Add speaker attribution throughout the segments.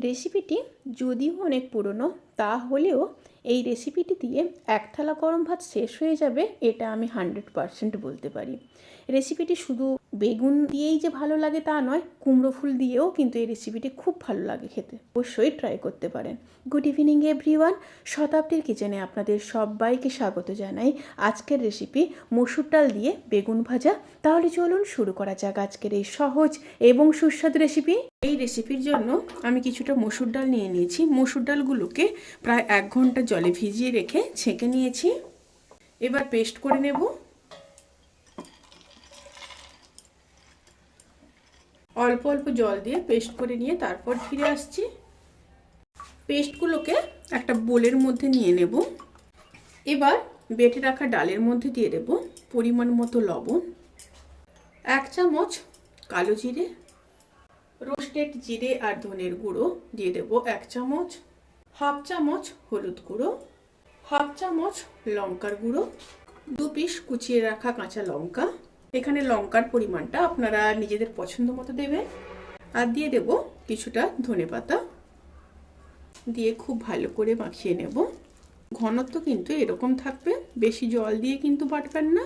Speaker 1: রেসিপিটি যদিও অনেক পুরনো, তাহলেও এই রেসিপিটি দিয়ে এক থালা গরম ভাত শেষ হয়ে যাবে এটা আমি 100% বলতে পারি। রেসিপিটি শুধু বেগুন দিয়েই যে ভালো লাগে তা নয়, কুমড়ো ফুল দিয়েও কিন্তু এই রেসিপিটি খুব ভালো লাগে খেতে। অবশ্যই ট্রাই করতে পারেন। গুড ইভিনিং এভরিওয়ান, শতাব্দীর কিচেনে আপনাদের সবাইকে স্বাগত জানাই। আজকের রেসিপি মসুর ডাল দিয়ে বেগুন ভাজা। তাহলে চলুন শুরু করা যাক আজকের এই সহজ এবং সুস্বাদু রেসিপি। এই রেসিপির জন্য আমি কিছুটা মসুর ডাল নিয়ে নিয়েছি। মসুর ডালগুলোকে প্রায় 1 ঘন্টা জলে ভিজিয়ে রেখে ছেঁকে নিয়েছি। এবার পেস্ট করে নেব। অল্প অল্প জল দিয়ে পেস্ট করে নিয়ে তারপর ফিরে আসছি। পেস্টগুলোকে একটা বোলের মধ্যে নিয়ে নেব। এবার বেটে রাখা ডালের মধ্যে দিয়ে দেব পরিমাণ মতো লবণ, 1 চামচ কালো জিরে, রোস্টেড জিরে আর ধনের গুঁড়ো দিয়ে দেব 1 চামচ, 1/2 চামচ হলুদ গুঁড়ো, 1/2 চামচ লঙ্কার গুঁড়ো, 2 পিস কুচিয়ে রাখা কাঁচা লঙ্কা। এখানে লঙ্কার পরিমাণটা আপনারা নিজেদের পছন্দ মতো দেবেন। আর দিয়ে দেব কিছুটা ধনেপাতা। দিয়ে খুব ভালো করে মাখিয়ে নেব। ঘনত্ব কিন্তু এরকম থাকবে, বেশি জল দিয়ে কিন্তু বাটবেন না।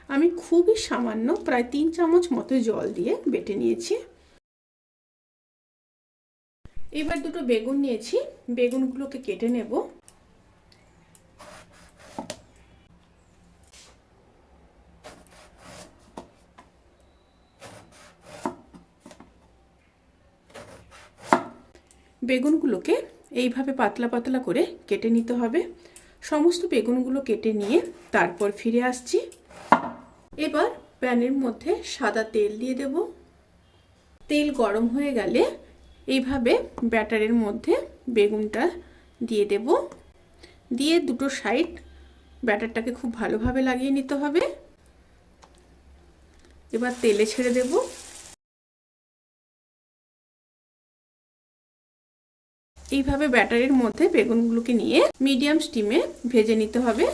Speaker 1: আমি খুবই সামান্য প্রায় 3 চামচ মতো জল দিয়ে বেটে নিয়েছি। এবার দুটো বেগুন নিয়েছি, বেগুনগুলোকে কেটে নেব। বেগুনগুলোকে এইভাবে পাতলা পাতলা করে কেটে নিতে হবে। সমস্ত বেগুনগুলো কেটে নিয়ে তারপর ফিরে আসছি। এবার প্যানের মধ্যে সাদা তেল দিয়ে দেব। তেল গরম হয়ে গেলে এইভাবে ব্যাটারের মধ্যে বেগুনটা দিয়ে দেব। দিয়ে দুটো সাইড ব্যাটারটাকে খুব ভালোভাবে লাগিয়ে নিতে হবে। এবার তেলে ছেড়ে দেব। এইভাবে ব্যাটারের মধ্যে বেগুনগুলোকে নিয়ে মিডিয়াম স্টিমে ভেজে নিতে হবে।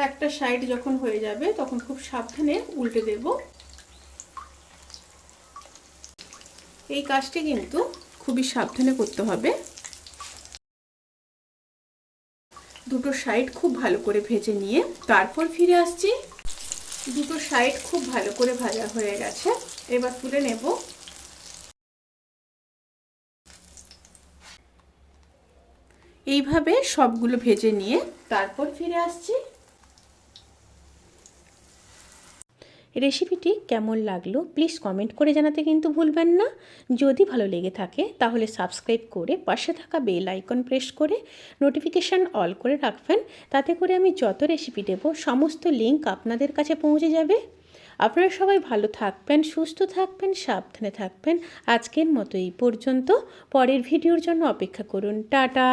Speaker 1: একটা সাইড যখন হয়ে যাবে তখন খুব সাবধানে উল্টে দেব। এই কাজটি কিন্তু খুবই সাবধানে করতে হবে। দুটো সাইড খুব ভালো করে ভেজে নিয়ে তারপর ফিরে আসছি। দুটো সাইড খুব ভালো করে ভাজা হয়ে গেছে। এবার তুলে নেব। এইভাবে সবগুলো ভেজে নিয়ে তারপর ফিরে আসছি। রেসিপিটি কেমন লাগলো প্লিজ কমেন্ট করে জানাতে কিন্তু ভুলবেন না। যদি ভালো লেগে থাকে তাহলে সাবস্ক্রাইব করে পাশে থাকা বেল আইকন প্রেস করে নোটিফিকেশান অল করে রাখবেন। তাতে করে আমি যত রেসিপি দেব সমস্ত লিঙ্ক আপনাদের কাছে পৌঁছে যাবে। আপনারা সবাই ভালো থাকবেন, সুস্থ থাকবেন, সাবধানে থাকবেন। আজকের মতো এই পর্যন্ত। পরের ভিডিওর জন্য অপেক্ষা করুন। টাটা।